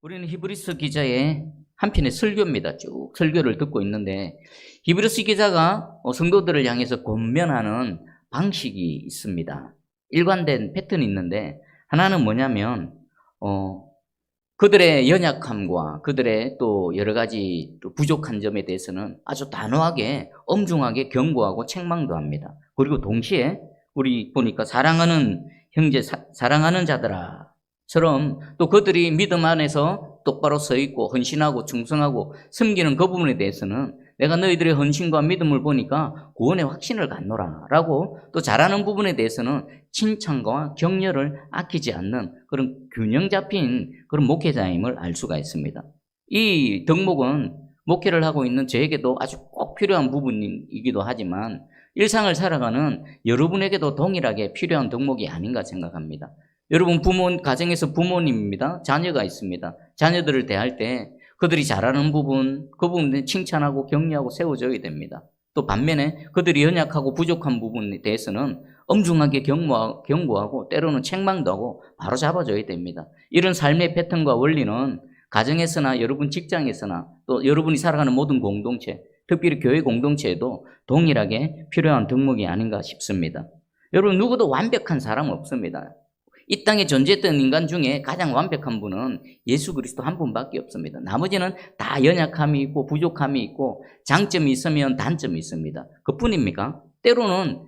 우리는 히브리서 기자의 한 편의 설교입니다. 쭉 설교를 듣고 있는데 히브리서 기자가 성도들을 향해서 권면하는 방식이 있습니다. 일관된 패턴이 있는데 하나는 뭐냐면 그들의 연약함과 그들의 또 여러 가지 또 부족한 점에 대해서는 아주 단호하게 엄중하게 경고하고 책망도 합니다. 그리고 동시에 우리 보니까 사랑하는 형제 사랑하는 자들아처럼 또 그들이 믿음 안에서 똑바로 서 있고 헌신하고 충성하고 섬기는 그 부분에 대해서는 내가 너희들의 헌신과 믿음을 보니까 구원의 확신을 갖노라 라고 또 잘하는 부분에 대해서는 칭찬과 격려를 아끼지 않는 그런 균형 잡힌 그런 목회자임을 알 수가 있습니다. 이 덕목은 목회를 하고 있는 저에게도 아주 꼭 필요한 부분이기도 하지만 일상을 살아가는 여러분에게도 동일하게 필요한 덕목이 아닌가 생각합니다. 여러분 가정에서 부모님입니다. 자녀가 있습니다. 자녀들을 대할 때 그들이 잘하는 부분, 그 부분에 칭찬하고 격려하고 세워줘야 됩니다. 또 반면에 그들이 연약하고 부족한 부분에 대해서는 엄중하게 경고하고 때로는 책망도 하고 바로 잡아줘야 됩니다. 이런 삶의 패턴과 원리는 가정에서나 여러분 직장에서나 또 여러분이 살아가는 모든 공동체, 특별히 교회 공동체에도 동일하게 필요한 덕목이 아닌가 싶습니다. 여러분 누구도 완벽한 사람은 없습니다. 이 땅에 존재했던 인간 중에 가장 완벽한 분은 예수 그리스도 한 분밖에 없습니다. 나머지는 다 연약함이 있고 부족함이 있고 장점이 있으면 단점이 있습니다. 그뿐입니까? 때로는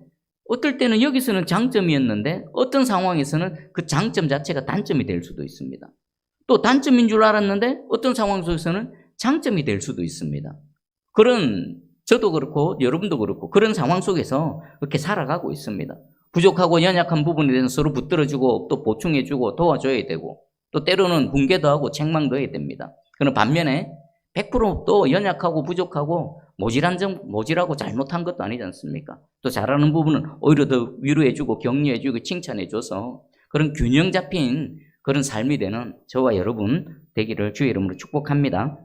어떨 때는 여기서는 장점이었는데 어떤 상황에서는 그 장점 자체가 단점이 될 수도 있습니다. 또 단점인 줄 알았는데 어떤 상황 속에서는 장점이 될 수도 있습니다. 저도 그렇고 여러분도 그렇고 그런 상황 속에서 그렇게 살아가고 있습니다. 부족하고 연약한 부분에 대해서 서로 붙들어주고 또 보충해주고 도와줘야 되고 또 때로는 훈계도 하고 책망도 해야 됩니다. 그런 반면에 100%또 연약하고 부족하고 모질하고 잘못한 것도 아니지 않습니까? 또 잘하는 부분은 오히려 더 위로해주고 격려해주고 칭찬해줘서 그런 균형 잡힌 그런 삶이 되는 저와 여러분 되기를 주의 이름으로 축복합니다.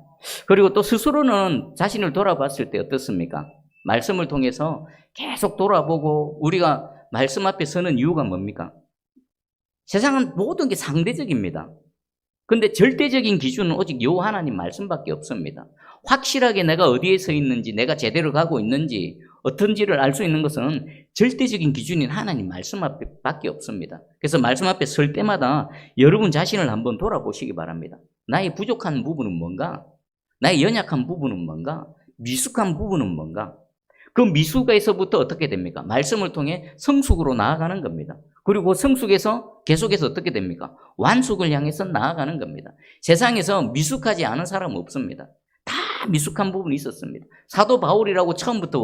그리고 또 스스로는 자신을 돌아봤을 때 어떻습니까? 말씀을 통해서 계속 돌아보고 우리가 말씀 앞에 서는 이유가 뭡니까? 세상은 모든 게 상대적입니다. 근데 절대적인 기준은 오직 요 하나님 말씀밖에 없습니다. 확실하게 내가 어디에 서 있는지, 내가 제대로 가고 있는지, 어떤지를 알 수 있는 것은 절대적인 기준인 하나님 말씀 앞밖에 없습니다. 그래서 말씀 앞에 설 때마다 여러분 자신을 한번 돌아보시기 바랍니다. 나의 부족한 부분은 뭔가? 나의 연약한 부분은 뭔가? 미숙한 부분은 뭔가? 그 미숙에서부터 어떻게 됩니까? 말씀을 통해 성숙으로 나아가는 겁니다. 그리고 성숙에서 계속해서 어떻게 됩니까? 완숙을 향해서 나아가는 겁니다. 세상에서 미숙하지 않은 사람은 없습니다. 다 미숙한 부분이 있었습니다. 사도 바울이라고 처음부터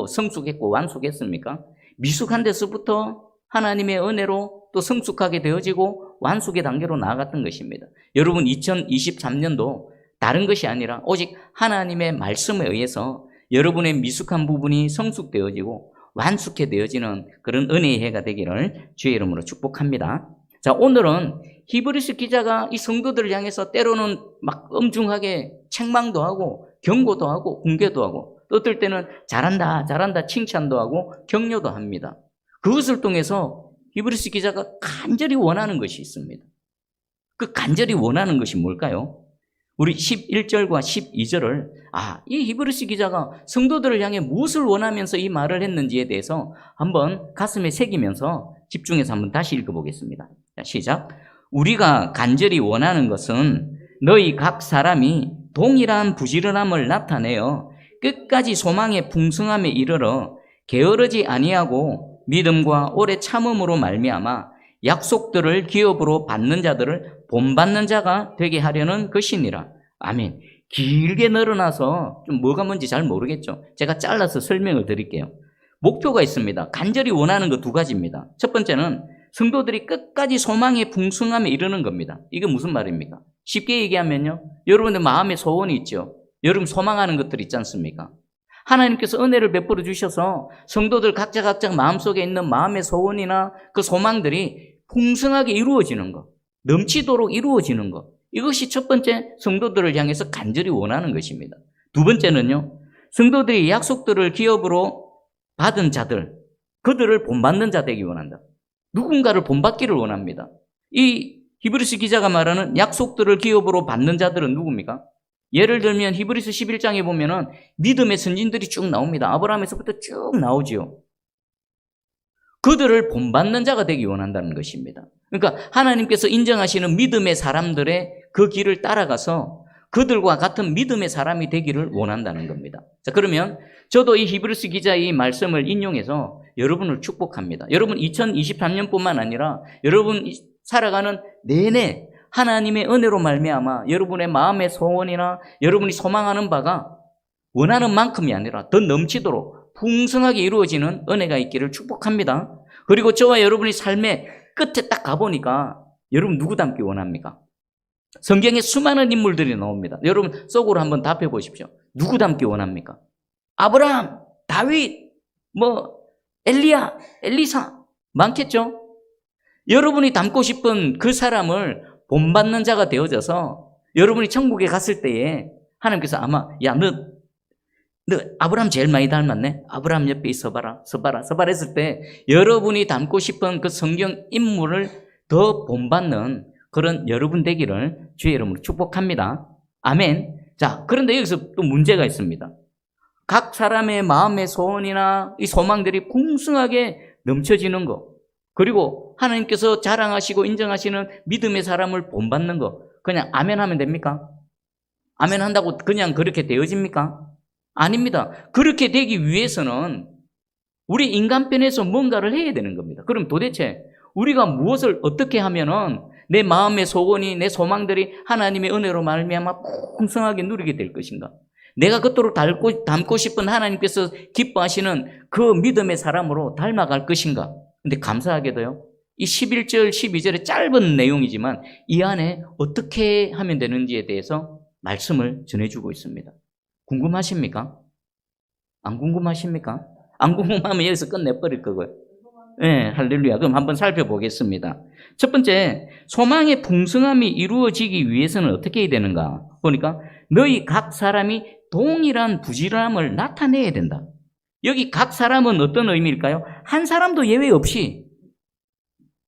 성숙했고 완숙했습니까? 미숙한 데서부터 하나님의 은혜로 또 성숙하게 되어지고 완숙의 단계로 나아갔던 것입니다. 여러분 2023년도 다른 것이 아니라 오직 하나님의 말씀에 의해서 여러분의 미숙한 부분이 성숙되어지고 완숙해되어지는 그런 은혜의 해가 되기를 주의 이름으로 축복합니다. 자, 오늘은 히브리서 기자가 이 성도들을 향해서 때로는 막 엄중하게 책망도 하고 경고도 하고 훈계도 하고 또 어떨 때는 잘한다 칭찬도 하고 격려도 합니다. 그것을 통해서 히브리서 기자가 간절히 원하는 것이 있습니다. 그 간절히 원하는 것이 뭘까요? 우리 11절과 12절을 이 히브리서 기자가 성도들을 향해 무엇을 원하면서 이 말을 했는지에 대해서 한번 가슴에 새기면서 집중해서 한번 다시 읽어보겠습니다. 자, 시작. 우리가 간절히 원하는 것은 너희 각 사람이 동일한 부지런함을 나타내어 끝까지 소망의 풍성함에 이르러 게으르지 아니하고 믿음과 오래 참음으로 말미암아 약속들을 기업으로 받는 자들을 본받는 자가 되게 하려는 것이니라. 아멘. 길게 늘어나서 좀 뭐가 뭔지 잘 모르겠죠. 제가 잘라서 설명을 드릴게요. 목표가 있습니다. 간절히 원하는 거 두 가지입니다. 첫 번째는 성도들이 끝까지 소망의 풍성함에 이르는 겁니다. 이게 무슨 말입니까? 쉽게 얘기하면요. 여러분들 마음에 소원이 있죠. 여러분 소망하는 것들 있지 않습니까? 하나님께서 은혜를 베풀어 주셔서 성도들 각자 마음속에 있는 마음의 소원이나 그 소망들이 풍성하게 이루어지는 것, 넘치도록 이루어지는 것, 이것이 첫 번째 성도들을 향해서 간절히 원하는 것입니다. 두 번째는요, 성도들이 약속들을 기업으로 받은 자들, 그들을 본받는 자 되기 원한다. 누군가를 본받기를 원합니다. 이 히브리서 기자가 말하는 약속들을 기업으로 받는 자들은 누굽니까? 예를 들면 히브리서 11장에 보면은 믿음의 선진들이 쭉 나옵니다. 아브라함에서부터 쭉 나오지요. 그들을 본받는 자가 되기 원한다는 것입니다. 그러니까 하나님께서 인정하시는 믿음의 사람들의 그 길을 따라가서 그들과 같은 믿음의 사람이 되기를 원한다는 겁니다. 자, 그러면 저도 이 히브리서 기자의 이 말씀을 인용해서 여러분을 축복합니다. 여러분 2023년뿐만 아니라 여러분 살아가는 내내 하나님의 은혜로 말미암아 여러분의 마음의 소원이나 여러분이 소망하는 바가 원하는 만큼이 아니라 더 넘치도록 풍성하게 이루어지는 은혜가 있기를 축복합니다. 그리고 저와 여러분이 삶의 끝에 딱 가보니까 여러분 누구 닮기 원합니까? 성경에 수많은 인물들이 나옵니다. 여러분 속으로 한번 답해 보십시오. 누구 닮기 원합니까? 아브라함, 다윗, 엘리야, 엘리사 많겠죠? 여러분이 닮고 싶은 그 사람을 본받는 자가 되어져서 여러분이 천국에 갔을 때에 하나님께서 아마 너 아브라함 제일 많이 닮았네? 아브라함 옆에 서봐라 했을 때 여러분이 닮고 싶은 그 성경 인물을 더 본받는 그런 여러분 되기를 주의 이름으로 축복합니다. 아멘. 자, 그런데 여기서 또 문제가 있습니다. 각 사람의 마음의 소원이나 이 소망들이 풍성하게 넘쳐지는 것, 그리고 하나님께서 자랑하시고 인정하시는 믿음의 사람을 본받는 것, 그냥 아멘 하면 됩니까? 아멘 한다고 그냥 그렇게 되어집니까? 아닙니다. 그렇게 되기 위해서는 우리 인간편에서 뭔가를 해야 되는 겁니다. 그럼 도대체 우리가 무엇을 어떻게 하면은 내 마음의 소원이, 내 소망들이 하나님의 은혜로 말미암아 풍성하게 누리게 될 것인가? 내가 그토록 닮고 싶은 하나님께서 기뻐하시는 그 믿음의 사람으로 닮아갈 것인가? 근데 감사하게도요, 이 11절, 12절의 짧은 내용이지만 이 안에 어떻게 하면 되는지에 대해서 말씀을 전해주고 있습니다. 궁금하십니까? 안 궁금하십니까? 안 궁금하면 여기서 끝내버릴 거고요. 네, 할렐루야. 그럼 한번 살펴보겠습니다. 첫 번째, 소망의 풍성함이 이루어지기 위해서는 어떻게 해야 되는가? 보니까 너희 각 사람이 동일한 부지런함을 나타내야 된다. 여기 각 사람은 어떤 의미일까요? 한 사람도 예외 없이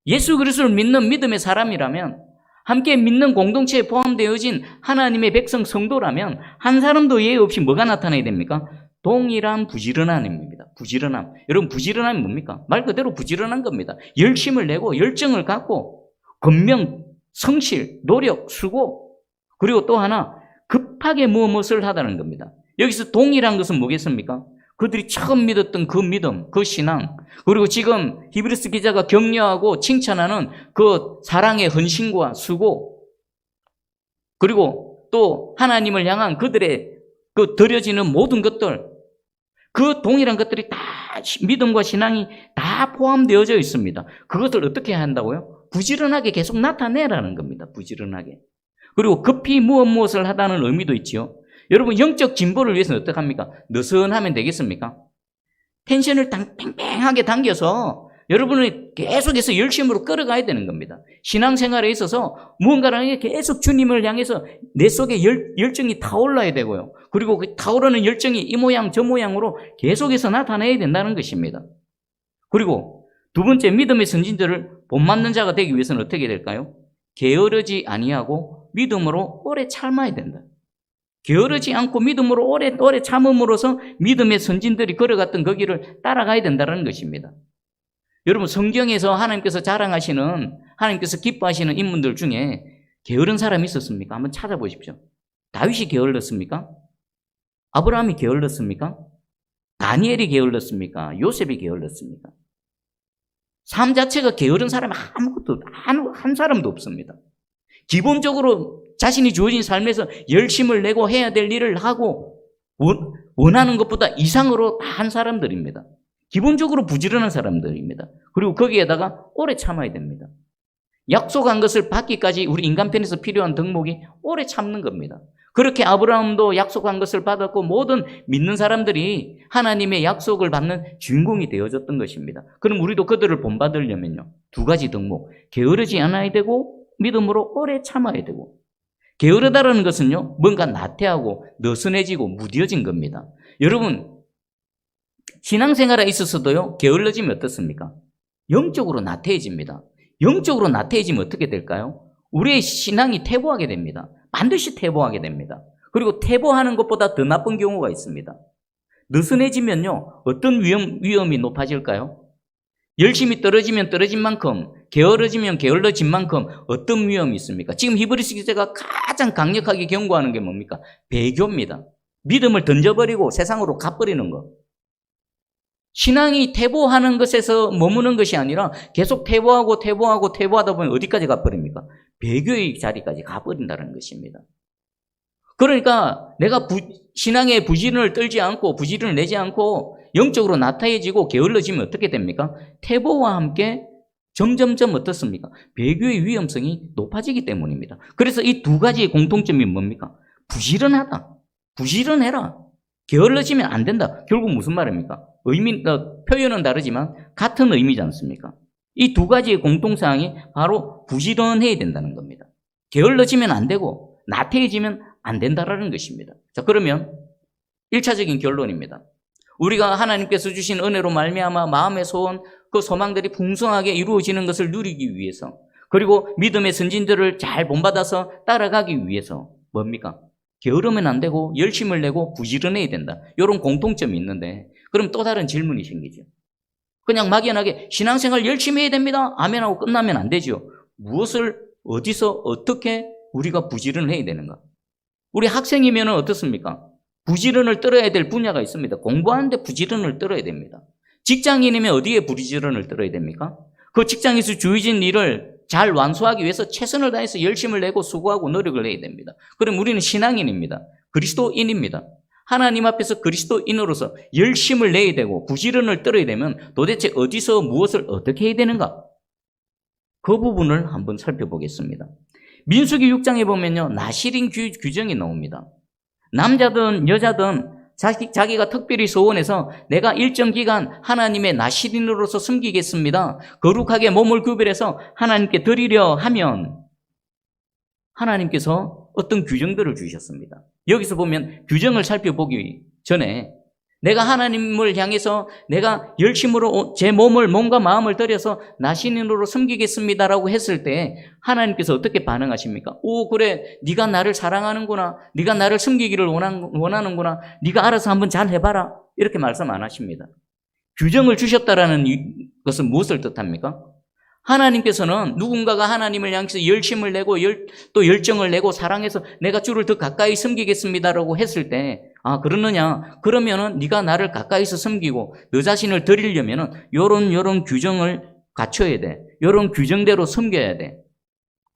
예수 그리스도를 믿는 믿음의 사람이라면, 함께 믿는 공동체에 포함되어진 하나님의 백성 성도라면 한 사람도 예외 없이 뭐가 나타나야 됩니까? 동일한 부지런함입니다. 부지런함. 여러분, 부지런함이 뭡니까? 말 그대로 부지런한 겁니다. 열심을 내고 열정을 갖고 근명, 성실, 노력, 수고, 그리고 또 하나 급하게 무엇을 하다는 겁니다. 여기서 동일한 것은 뭐겠습니까? 그들이 처음 믿었던 그 믿음, 그 신앙, 그리고 지금 히브리서 기자가 격려하고 칭찬하는 그 사랑의 헌신과 수고, 그리고 또 하나님을 향한 그들의 그 드려지는 모든 것들, 그 동일한 것들이 다 믿음과 신앙이 다 포함되어져 있습니다. 그것을 어떻게 한다고요? 부지런하게 계속 나타내라는 겁니다. 부지런하게. 그리고 급히 무엇을 하다는 의미도 있지요. 여러분, 영적 진보를 위해서는 어떻게 합니까? 느슨하면 되겠습니까? 텐션을 팽팽하게 당겨서 여러분이 계속해서 열심으로 끌어가야 되는 겁니다. 신앙생활에 있어서 무언가를 계속 주님을 향해서 내 속에 열정이 타올라야 되고요. 그리고 그 타오르는 열정이 이 모양 저 모양으로 계속해서 나타나야 된다는 것입니다. 그리고 두 번째, 믿음의 선진들을 본받는 자가 되기 위해서는 어떻게 될까요? 게으르지 아니하고 믿음으로 오래 참아야 된다. 게으르지 않고 믿음으로 오래 참음으로써 믿음의 선진들이 걸어갔던 그 길을 따라가야 된다는 것입니다. 여러분, 성경에서 하나님께서 자랑하시는, 하나님께서 기뻐하시는 인물들 중에 게으른 사람이 있었습니까? 한번 찾아보십시오. 다윗이 게을렀습니까? 아브라함이 게을렀습니까? 다니엘이 게을렀습니까? 요셉이 게을렀습니까? 삶 자체가 게으른 사람이 한 사람도 없습니다. 기본적으로 자신이 주어진 삶에서 열심을 내고 해야 될 일을 하고 원하는 것보다 이상으로 다 한 사람들입니다. 기본적으로 부지런한 사람들입니다. 그리고 거기에다가 오래 참아야 됩니다. 약속한 것을 받기까지 우리 인간편에서 필요한 덕목이 오래 참는 겁니다. 그렇게 아브라함도 약속한 것을 받았고 모든 믿는 사람들이 하나님의 약속을 받는 주인공이 되어졌던 것입니다. 그럼 우리도 그들을 본받으려면요, 두 가지 덕목, 게으르지 않아야 되고 믿음으로 오래 참아야 되고. 게으르다라는 것은요, 뭔가 나태하고 느슨해지고 무뎌진 겁니다. 여러분, 신앙생활에 있어서도요, 게을러지면 어떻습니까? 영적으로 나태해집니다. 영적으로 나태해지면 어떻게 될까요? 우리의 신앙이 퇴보하게 됩니다. 반드시 퇴보하게 됩니다. 그리고 퇴보하는 것보다 더 나쁜 경우가 있습니다. 느슨해지면요, 어떤 위험이 높아질까요? 열심히 떨어지면 떨어진 만큼, 게을러지면 게을러진 만큼 어떤 위험이 있습니까? 지금 히브리서 기자가 가장 강력하게 경고하는 게 뭡니까? 배교입니다. 믿음을 던져버리고 세상으로 가버리는 것. 신앙이 퇴보하는 것에서 머무는 것이 아니라 계속 퇴보하다 보면 어디까지 가버립니까? 배교의 자리까지 가버린다는 것입니다. 그러니까 내가 신앙의 부지런을 떨지 않고 부지런을 내지 않고 영적으로 나태해지고 게을러지면 어떻게 됩니까? 퇴보와 함께 점점점 어떻습니까? 배교의 위험성이 높아지기 때문입니다. 그래서 이 두 가지의 공통점이 뭡니까? 부지런하다. 부지런해라. 게을러지면 안 된다. 결국 무슨 말입니까? 표현은 다르지만 같은 의미지 않습니까? 이 두 가지의 공통사항이 바로 부지런해야 된다는 겁니다. 게을러지면 안 되고 나태해지면 안 된다라는 것입니다. 자, 그러면 1차적인 결론입니다. 우리가 하나님께서 주신 은혜로 말미암아 마음의 소원, 그 소망들이 풍성하게 이루어지는 것을 누리기 위해서, 그리고 믿음의 선진들을 잘 본받아서 따라가기 위해서 뭡니까? 게으르면 안 되고 열심을 내고 부지런해야 된다. 이런 공통점이 있는데, 그럼 또 다른 질문이 생기죠. 그냥 막연하게 신앙생활 열심히 해야 됩니다. 아멘하고 끝나면 안 되죠. 무엇을 어디서 어떻게 우리가 부지런을 해야 되는가? 우리 학생이면 어떻습니까? 부지런을 떨어야 될 분야가 있습니다. 공부하는데 부지런을 떨어야 됩니다. 직장인이면 어디에 부지런을 떨어야 됩니까? 그 직장에서 주어진 일을 잘 완수하기 위해서 최선을 다해서 열심을 내고 수고하고 노력을 해야 됩니다. 그럼 우리는 신앙인입니다. 그리스도인입니다. 하나님 앞에서 그리스도인으로서 열심을 내야 되고 부지런을 떨어야 되면 도대체 어디서 무엇을 어떻게 해야 되는가? 그 부분을 한번 살펴보겠습니다. 민수기 6장에 보면요, 나실인 규정이 나옵니다. 남자든 여자든 자기가 특별히 소원해서 내가 일정 기간 하나님의 나실인으로서 섬기겠습니다. 거룩하게 몸을 구별해서 하나님께 드리려 하면 하나님께서 어떤 규정들을 주셨습니다. 여기서 보면 규정을 살펴보기 전에 내가 하나님을 향해서 내가 열심으로 제 몸과 마음을 들여서 나신인으로 섬기겠습니다라고 했을 때 하나님께서 어떻게 반응하십니까? 오, 그래, 네가 나를 사랑하는구나, 네가 나를 섬기기를 원하는구나, 네가 알아서 한번 잘 해봐라, 이렇게 말씀 안 하십니다. 규정을 주셨다라는 것은 무엇을 뜻합니까? 하나님께서는 누군가가 하나님을 향해서 열심을 내고 또 열정을 내고 사랑해서 내가 주를 더 가까이 섬기겠습니다라고 했을 때, 아, 그러느냐? 그러면은 네가 나를 가까이서 섬기고 너 자신을 드리려면은 요런 규정을 갖춰야 돼. 요런 규정대로 섬겨야 돼.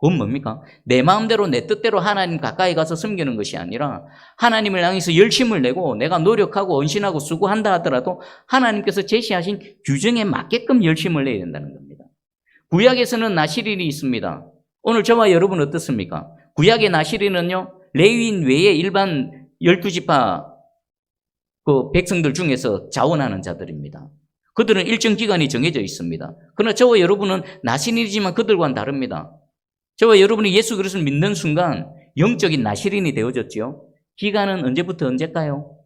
그건 뭡니까? 내 마음대로 내 뜻대로 하나님 가까이 가서 섬기는 것이 아니라 하나님을 향해서 열심을 내고 내가 노력하고 헌신하고 수고한다 하더라도 하나님께서 제시하신 규정에 맞게끔 열심을 내야 된다는 겁니다. 구약에서는 나실인이 있습니다. 오늘 저와 여러분 어떻습니까? 구약의 나실인은요, 레위인 외에 일반 12지파 그 백성들 중에서 자원하는 자들입니다. 그들은 일정 기간이 정해져 있습니다. 그러나 저와 여러분은 나실인이지만 그들과는 다릅니다. 저와 여러분이 예수 그리스도를 믿는 순간 영적인 나실인이 되어졌죠. 기간은 언제부터 언제일까요?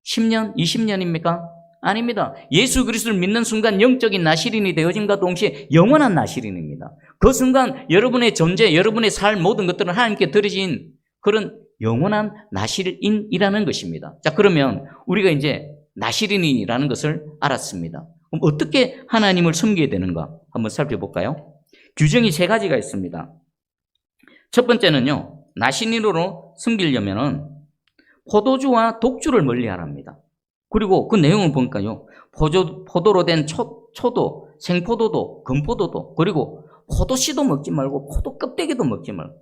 10년? 20년입니까? 아닙니다. 예수 그리스도를 믿는 순간 영적인 나실인이 되어짐과 동시에 영원한 나실인입니다. 그 순간 여러분의 존재, 여러분의 삶 모든 것들은 하나님께 드려진 그런 영원한 나실인이라는 것입니다. 자, 그러면 우리가 이제 나실인이라는 것을 알았습니다. 그럼 어떻게 하나님을 섬겨야 되는가 한번 살펴볼까요? 규정이 3가지가 있습니다. 첫 번째는요, 나실인으로 섬기려면은 포도주와 독주를 멀리하랍니다. 그리고 그 내용을 보니까요, 포도로 된 초도, 생포도도, 건포도도, 그리고 포도씨도 먹지 말고 포도 껍데기도 먹지 말고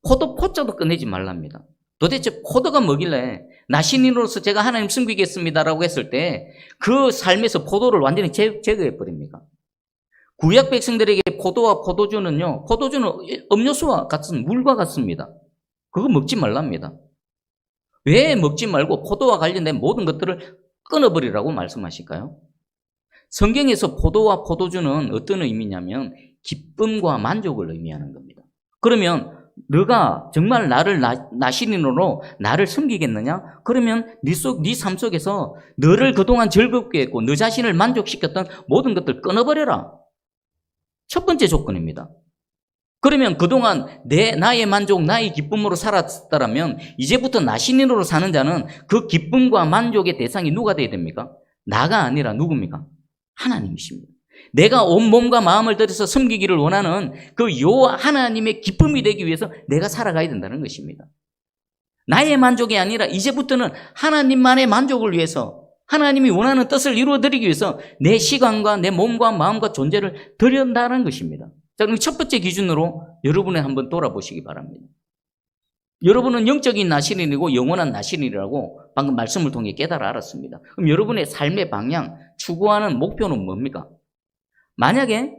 포도 포자도 꺼내지 말랍니다. 도대체 포도가 뭐길래 나신인으로서 제가 하나님 섬기겠습니다라고 했을 때 그 삶에서 포도를 완전히 제거해버립니까? 구약 백성들에게 포도와 포도주는요, 포도주는 음료수와 같은 물과 같습니다. 그거 먹지 말랍니다. 왜 먹지 말고 포도와 관련된 모든 것들을 끊어버리라고 말씀하실까요? 성경에서 포도와 포도주는 어떤 의미냐면 기쁨과 만족을 의미하는 겁니다. 그러면 너가 정말 나를 나신인으로 나를 섬기겠느냐? 그러면 네 삶 속에서 너를 그동안 즐겁게 했고 너 자신을 만족시켰던 모든 것들 끊어버려라. 첫 번째 조건입니다. 그러면 그동안 나의 만족, 나의 기쁨으로 살았다면 이제부터 나신인으로 사는 자는 그 기쁨과 만족의 대상이 누가 되어야 됩니까? 나가 아니라 누굽니까? 하나님이십니다. 내가 온 몸과 마음을 들여서 섬기기를 원하는 그 여호와 하나님의 기쁨이 되기 위해서 내가 살아가야 된다는 것입니다. 나의 만족이 아니라 이제부터는 하나님만의 만족을 위해서 하나님이 원하는 뜻을 이루어드리기 위해서 내 시간과 내 몸과 마음과 존재를 드린다는 것입니다. 자, 그럼 첫 번째 기준으로 여러분을 한번 돌아보시기 바랍니다. 여러분은 영적인 나시린이고 영원한 나시린이라고 방금 말씀을 통해 깨달아 알았습니다. 그럼 여러분의 삶의 방향, 추구하는 목표는 뭡니까? 만약에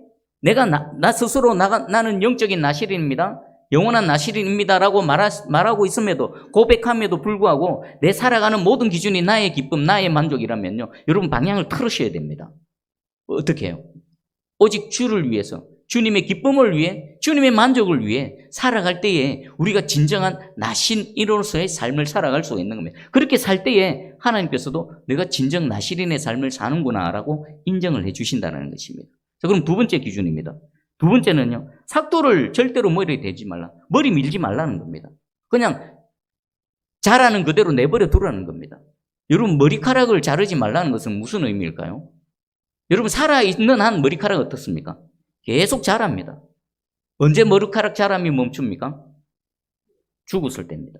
내가 나 스스로 나는 영적인 나시린입니다. 영원한 나시린입니다라고 말하고 있음에도 고백함에도 불구하고 내 살아가는 모든 기준이 나의 기쁨, 나의 만족이라면요. 여러분 방향을 틀으셔야 됩니다. 어떻게 해요? 오직 주를 위해서, 주님의 기쁨을 위해, 주님의 만족을 위해 살아갈 때에 우리가 진정한 나신인으로서의 삶을 살아갈 수가 있는 겁니다. 그렇게 살 때에 하나님께서도 내가 진정 나시린의 삶을 사는구나라고 인정을 해 주신다는 것입니다. 자, 그럼 두 번째 기준입니다. 두 번째는요, 삭도를 절대로 머리에 대지 말라. 머리 밀지 말라는 겁니다. 그냥 자라는 그대로 내버려 두라는 겁니다. 여러분, 머리카락을 자르지 말라는 것은 무슨 의미일까요? 여러분, 살아있는 한 머리카락 어떻습니까? 계속 자랍니다. 언제 머리카락 자람이 멈춥니까? 죽었을 때입니다.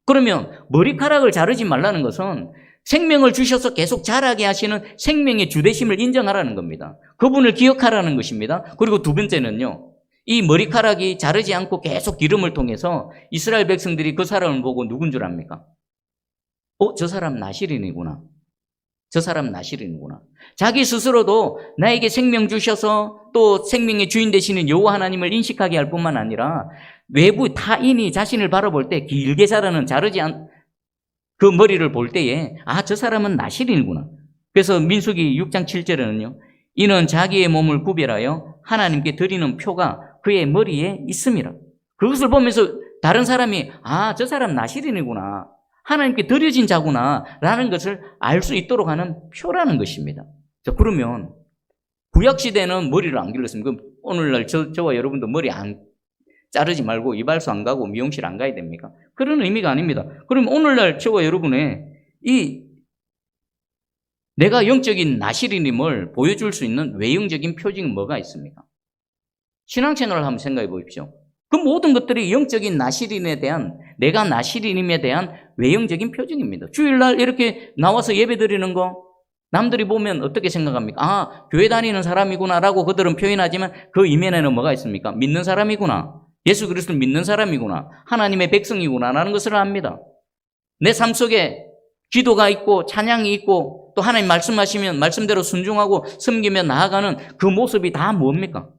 그러면 머리카락을 자르지 말라는 것은 생명을 주셔서 계속 자라게 하시는 생명의 주되심을 인정하라는 겁니다. 그분을 기억하라는 것입니다. 그리고 두 번째는요, 이 머리카락이 자르지 않고 계속 기름을 통해서 이스라엘 백성들이 그 사람을 보고 누군 줄 압니까? 저 사람 나시린이구나. 저 사람 나시린이구나. 자기 스스로도 나에게 생명 주셔서 또 생명의 주인 되시는 여호와 하나님을 인식하게 할 뿐만 아니라 외부 타인이 자신을 바라볼 때 길게 자르지 않 그 머리를 볼 때에 저 사람은 나시린이구나. 그래서 민수기 6장 7절에는요. 이는 자기의 몸을 구별하여 하나님께 드리는 표가 그의 머리에 있음이라. 그것을 보면서 다른 사람이 저 사람 나시린이구나. 하나님께 드려진 자구나 라는 것을 알 수 있도록 하는 표라는 것입니다. 자, 그러면 구약시대는 머리를 안 길렀습니다. 그럼 오늘날 저와 여러분도 머리 안 자르지 말고 이발소 안 가고 미용실 안 가야 됩니까? 그런 의미가 아닙니다. 그럼 오늘날 저와 여러분의 내가 영적인 나시린임을 보여줄 수 있는 외형적인 표징은 뭐가 있습니까? 신앙생활을 한번 생각해 보십시오. 그 모든 것들이 영적인 나시린에 대한, 내가 나시린임에 대한 외형적인 표징입니다. 주일날 이렇게 나와서 예배 드리는 거 남들이 보면 어떻게 생각합니까? 교회 다니는 사람이구나 라고 그들은 표현하지만 그 이면에는 뭐가 있습니까? 믿는 사람이구나. 예수 그리스도를 믿는 사람이구나. 하나님의 백성이구나 라는 것을 압니다. 내 삶 속에 기도가 있고 찬양이 있고 또 하나님 말씀하시면 말씀대로 순종하고 섬기며 나아가는 그 모습이 다 뭡니까?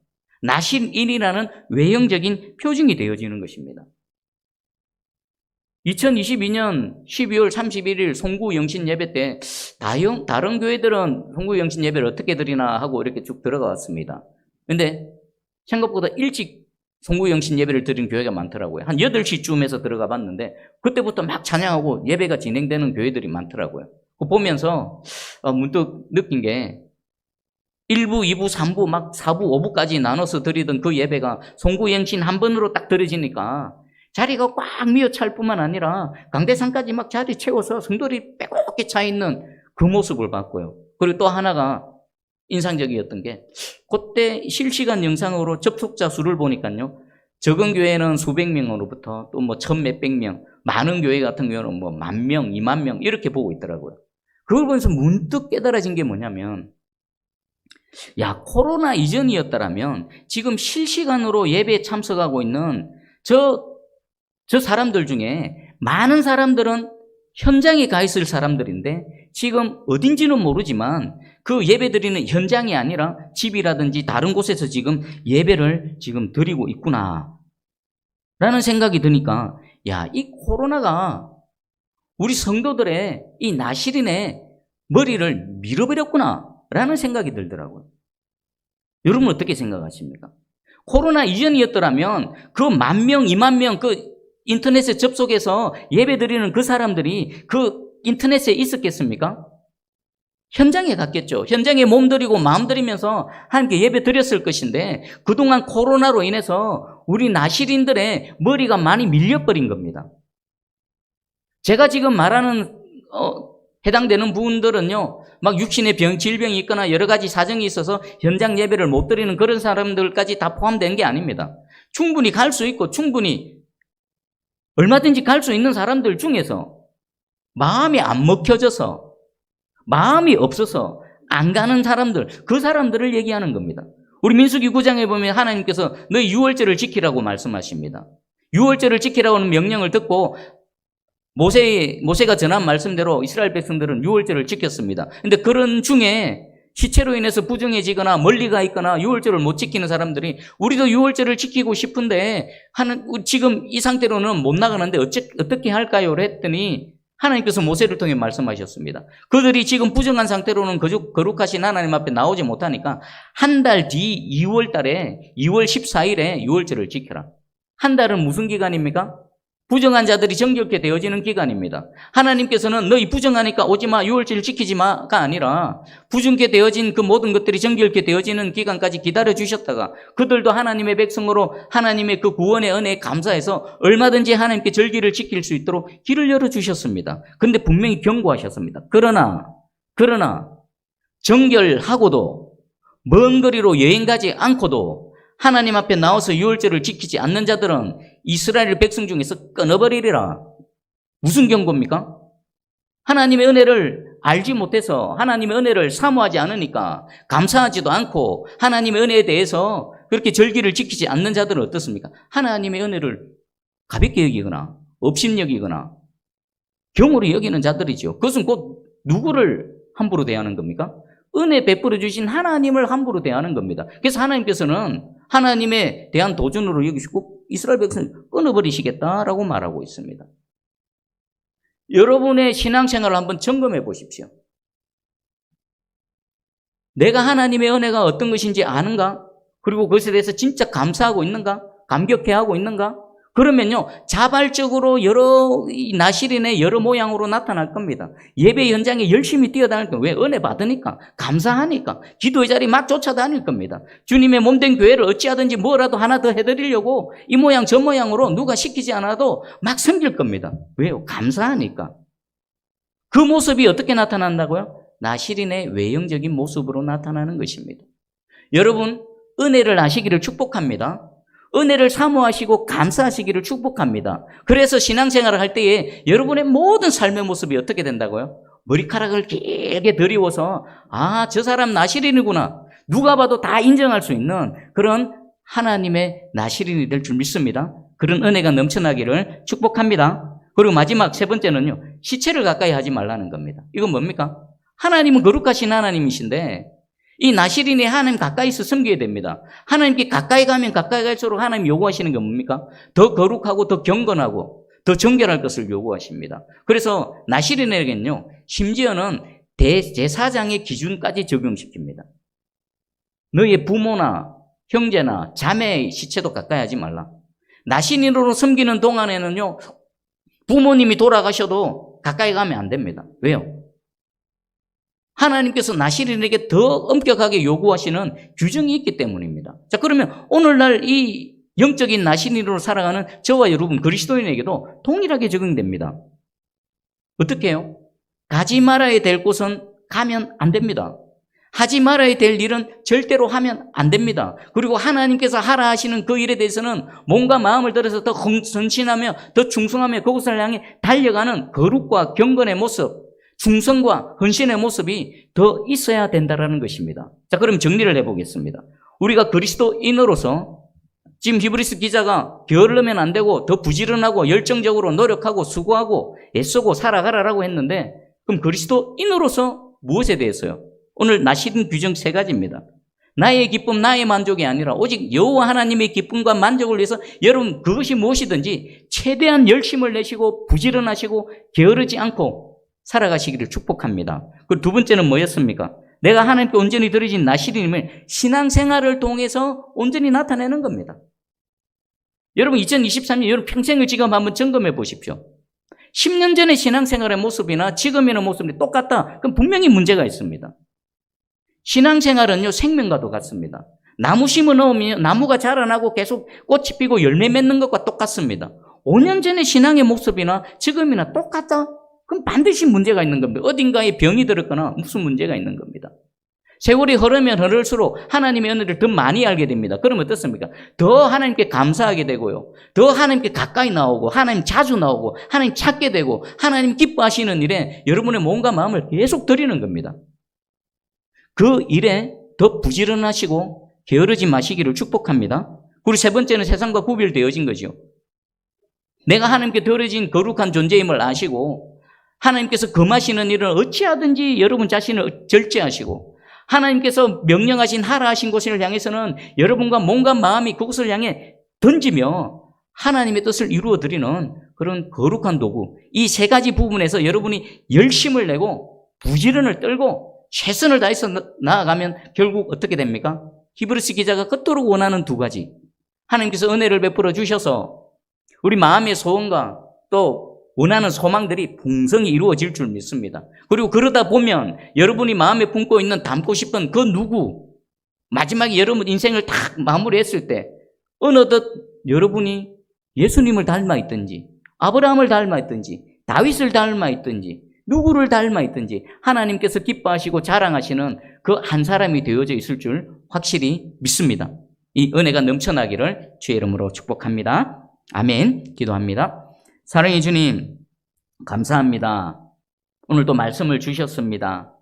나신인이라는 외형적인 표징이 되어지는 것입니다. 2022년 12월 31일 송구 영신 예배 때 다른 교회들은 송구 영신 예배를 어떻게 드리나 하고 이렇게 쭉 들어가 왔습니다. 근데 생각보다 일찍 송구 영신 예배를 드린 교회가 많더라고요. 한 8시쯤에서 들어가 봤는데 그때부터 막 찬양하고 예배가 진행되는 교회들이 많더라고요. 보면서 문득 느낀 게 1부, 2부, 3부, 막 4부, 5부까지 나눠서 드리던 그 예배가 송구 영신 한 번으로 딱 드려지니까 자리가 꽉 미어찰 뿐만 아니라 강대상까지 막 자리 채워서 성도들이 빼곡히 차 있는 그 모습을 봤고요. 그리고 또 하나가 인상적이었던 게 그때 실시간 영상으로 접속자 수를 보니까요. 적은 교회는 수백 명으로부터 또 뭐 천 몇백 명, 많은 교회 같은 경우는 뭐 10,000명, 20,000명 이렇게 보고 있더라고요. 그걸 보면서 문득 깨달아진 게 뭐냐면 코로나 이전이었다라면 지금 실시간으로 예배에 참석하고 있는 저 사람들 중에 많은 사람들은 현장에 가 있을 사람들인데 지금 어딘지는 모르지만 그 예배드리는 현장이 아니라 집이라든지 다른 곳에서 지금 예배를 지금 드리고 있구나 라는 생각이 드니까 이 코로나가 우리 성도들의 이 나시린의 머리를 밀어버렸구나 라는 생각이 들더라고요. 여러분 어떻게 생각하십니까? 코로나 이전이었더라면 그 10,000명, 20,000명 그 인터넷에 접속해서 예배 드리는 그 사람들이 그 인터넷에 있었겠습니까? 현장에 갔겠죠. 현장에 몸들이고 마음들이면서 하나님께 예배 드렸을 것인데 그동안 코로나로 인해서 우리 나실인들의 머리가 많이 밀려버린 겁니다. 제가 지금 말하는 해당되는 분들은요, 막 육신의 질병이 있거나 여러 가지 사정이 있어서 현장 예배를 못 드리는 그런 사람들까지 다 포함된 게 아닙니다. 충분히 갈 수 있고 충분히 얼마든지 갈 수 있는 사람들 중에서 마음이 안 먹혀져서 마음이 없어서 안 가는 사람들, 그 사람들을 얘기하는 겁니다. 우리 민수기 9장에 보면 하나님께서 너희 유월절을 지키라고 말씀하십니다. 유월절을 지키라고 하는 명령을 듣고 모세가 전한 말씀대로 이스라엘 백성들은 유월절을 지켰습니다. 근데 그런 중에 시체로 인해서 부정해지거나 멀리 가 있거나 유월절을 못 지키는 사람들이 우리도 유월절을 지키고 싶은데 지금 이 상태로는 못 나가는데 어떻게 할까요? 했더니 하나님께서 모세를 통해 말씀하셨습니다. 그들이 지금 부정한 상태로는 거룩하신 하나님 앞에 나오지 못하니까 한 달 뒤 2월 달에 2월 14일에 유월절을 지켜라. 한 달은 무슨 기간입니까? 부정한 자들이 정결케 되어지는 기간입니다. 하나님께서는 너희 부정하니까 오지마, 유월절 지키지 마가 아니라 부정케 되어진 그 모든 것들이 정결케 되어지는 기간까지 기다려주셨다가 그들도 하나님의 백성으로 하나님의 그 구원의 은혜에 감사해서 얼마든지 하나님께 절기를 지킬 수 있도록 길을 열어주셨습니다. 그런데 분명히 경고하셨습니다. 그러나 정결하고도 먼 거리로 여행 가지 않고도 하나님 앞에 나와서 유월절을 지키지 않는 자들은 이스라엘 백성 중에서 끊어버리리라. 무슨 경고입니까? 하나님의 은혜를 알지 못해서 하나님의 은혜를 사모하지 않으니까 감사하지도 않고 하나님의 은혜에 대해서 그렇게 절기를 지키지 않는 자들은 어떻습니까? 하나님의 은혜를 가볍게 여기거나 업신여기거나 경홀히 여기는 자들이죠. 그것은 곧 누구를 함부로 대하는 겁니까? 은혜 베풀어 주신 하나님을 함부로 대하는 겁니다. 그래서 하나님께서는 하나님에 대한 도전으로 여기시고 이스라엘 백성을 끊어버리시겠다라고 말하고 있습니다. 여러분의 신앙생활을 한번 점검해 보십시오. 내가 하나님의 은혜가 어떤 것인지 아는가? 그리고 그것에 대해서 진짜 감사하고 있는가? 감격해하고 있는가? 그러면요, 자발적으로 나실인의 여러 모양으로 나타날 겁니다. 예배 현장에 열심히 뛰어다닐 겁니다. 왜? 은혜 받으니까, 감사하니까, 기도의 자리 막 쫓아다닐 겁니다. 주님의 몸된 교회를 어찌하든지 뭐라도 하나 더 해드리려고 이 모양 저 모양으로 누가 시키지 않아도 막 섬길 겁니다. 왜요? 감사하니까. 그 모습이 어떻게 나타난다고요? 나실인의 외형적인 모습으로 나타나는 것입니다. 여러분, 은혜를 아시기를 축복합니다. 은혜를 사모하시고 감사하시기를 축복합니다. 그래서 신앙생활을 할 때에 여러분의 모든 삶의 모습이 어떻게 된다고요? 머리카락을 길게 드리워서 저 사람 나실인이구나. 누가 봐도 다 인정할 수 있는 그런 하나님의 나실인이 될 줄 믿습니다. 그런 은혜가 넘쳐나기를 축복합니다. 그리고 마지막 세 번째는요, 시체를 가까이 하지 말라는 겁니다. 이건 뭡니까? 하나님은 거룩하신 하나님이신데 이 나실인이 하나님 가까이서 섬겨야 됩니다. 하나님께 가까이 가면 가까이 갈수록 하나님 요구하시는 게 뭡니까? 더 거룩하고 더 경건하고 더 정결할 것을 요구하십니다. 그래서 나실인에게는요, 심지어는 대제사장의 기준까지 적용시킵니다. 너의 부모나 형제나 자매의 시체도 가까이 하지 말라. 나실인으로 섬기는 동안에는요, 부모님이 돌아가셔도 가까이 가면 안 됩니다. 왜요? 하나님께서 나실인에게 더 엄격하게 요구하시는 규정이 있기 때문입니다. 자, 그러면 오늘날 이 영적인 나실인으로 살아가는 저와 여러분 그리스도인에게도 동일하게 적용됩니다. 어떻게 해요? 가지 말아야 될 곳은 가면 안 됩니다. 하지 말아야 될 일은 절대로 하면 안 됩니다. 그리고 하나님께서 하라 하시는 그 일에 대해서는 몸과 마음을 들여서 더 헌신하며 더 충성하며 그곳을 향해 달려가는 거룩과 경건의 모습, 충성과 헌신의 모습이 더 있어야 된다는 것입니다. 자, 그럼 정리를 해보겠습니다. 우리가 그리스도인으로서 지금 히브리서 기자가 게으르면 안 되고 더 부지런하고 열정적으로 노력하고 수고하고 애쓰고 살아가라라고 했는데, 그럼 그리스도인으로서 무엇에 대해서요? 오늘 나실인 규정 세 가지입니다. 나의 기쁨, 나의 만족이 아니라 오직 여호와 하나님의 기쁨과 만족을 위해서 여러분 그것이 무엇이든지 최대한 열심을 내시고 부지런하시고 게으르지 않고 살아가시기를 축복합니다. 그 두 번째는 뭐였습니까? 내가 하나님께 온전히 드려진 나실인임을 신앙생활을 통해서 온전히 나타내는 겁니다. 여러분 2023년 여러분 평생을 지금 한번 점검해 보십시오. 10년 전의 신앙생활의 모습이나 지금의 모습이 똑같다. 그럼 분명히 문제가 있습니다. 신앙생활은요, 생명과도 같습니다. 나무 심어 놓으면 나무가 자라나고 계속 꽃이 피고 열매 맺는 것과 똑같습니다. 5년 전의 신앙의 모습이나 지금이나 똑같다? 그럼 반드시 문제가 있는 겁니다. 어딘가에 병이 들었거나 무슨 문제가 있는 겁니다. 세월이 흐르면 흐를수록 하나님의 은혜를 더 많이 알게 됩니다. 그러면 어떻습니까? 더 하나님께 감사하게 되고요. 더 하나님께 가까이 나오고 하나님 자주 나오고 하나님 찾게 되고 하나님 기뻐하시는 일에 여러분의 몸과 마음을 계속 드리는 겁니다. 그 일에 더 부지런하시고 게으르지 마시기를 축복합니다. 그리고 세 번째는 세상과 구별되어진 거죠. 내가 하나님께 드려진 거룩한 존재임을 아시고 하나님께서 금하시는 일을 어찌하든지 여러분 자신을 절제하시고 하나님께서 명령하신 하라 하신 곳을 향해서는 여러분과 몸과 마음이 그곳을 향해 던지며 하나님의 뜻을 이루어드리는 그런 거룩한 도구, 이 세 가지 부분에서 여러분이 열심을 내고 부지런을 떨고 최선을 다해서 나아가면 결국 어떻게 됩니까? 히브리서 기자가 그토록 원하는 두 가지, 하나님께서 은혜를 베풀어 주셔서 우리 마음의 소원과 또 원하는 소망들이 풍성히 이루어질 줄 믿습니다. 그리고 그러다 보면 여러분이 마음에 품고 있는 담고 싶은 그 누구, 마지막에 여러분 인생을 딱 마무리했을 때 어느덧 여러분이 예수님을 닮아 있든지 아브라함을 닮아 있든지 다윗을 닮아 있든지 누구를 닮아 있든지 하나님께서 기뻐하시고 자랑하시는 그 한 사람이 되어져 있을 줄 확실히 믿습니다. 이 은혜가 넘쳐나기를 주의 이름으로 축복합니다. 아멘. 기도합니다. 사랑의 주님, 감사합니다. 오늘 또 말씀을 주셨습니다.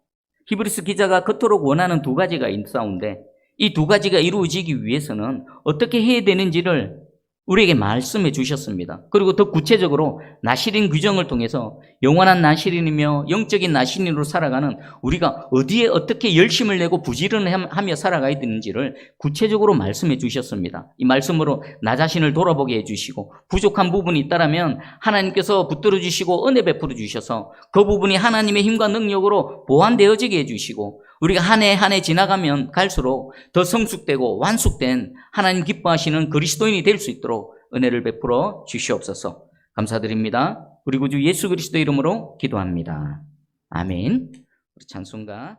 히브리서 기자가 그토록 원하는 두 가지가 있사온데 이 두 가지가 이루어지기 위해서는 어떻게 해야 되는지를 우리에게 말씀해 주셨습니다. 그리고 더 구체적으로 나실인 규정을 통해서 영원한 나실인이며 영적인 나실인으로 살아가는 우리가 어디에 어떻게 열심을 내고 부지런하며 살아가야 되는지를 구체적으로 말씀해 주셨습니다. 이 말씀으로 나 자신을 돌아보게 해주시고 부족한 부분이 있다면 하나님께서 붙들어 주시고 은혜 베풀어 주셔서 그 부분이 하나님의 힘과 능력으로 보완되어지게 해주시고 우리가 한 해 한 해 지나가면 갈수록 더 성숙되고 완숙된 하나님 기뻐하시는 그리스도인이 될 수 있도록 은혜를 베풀어 주시옵소서. 감사드립니다. 우리 구주 예수 그리스도 이름으로 기도합니다. 아멘. 우리 찬송가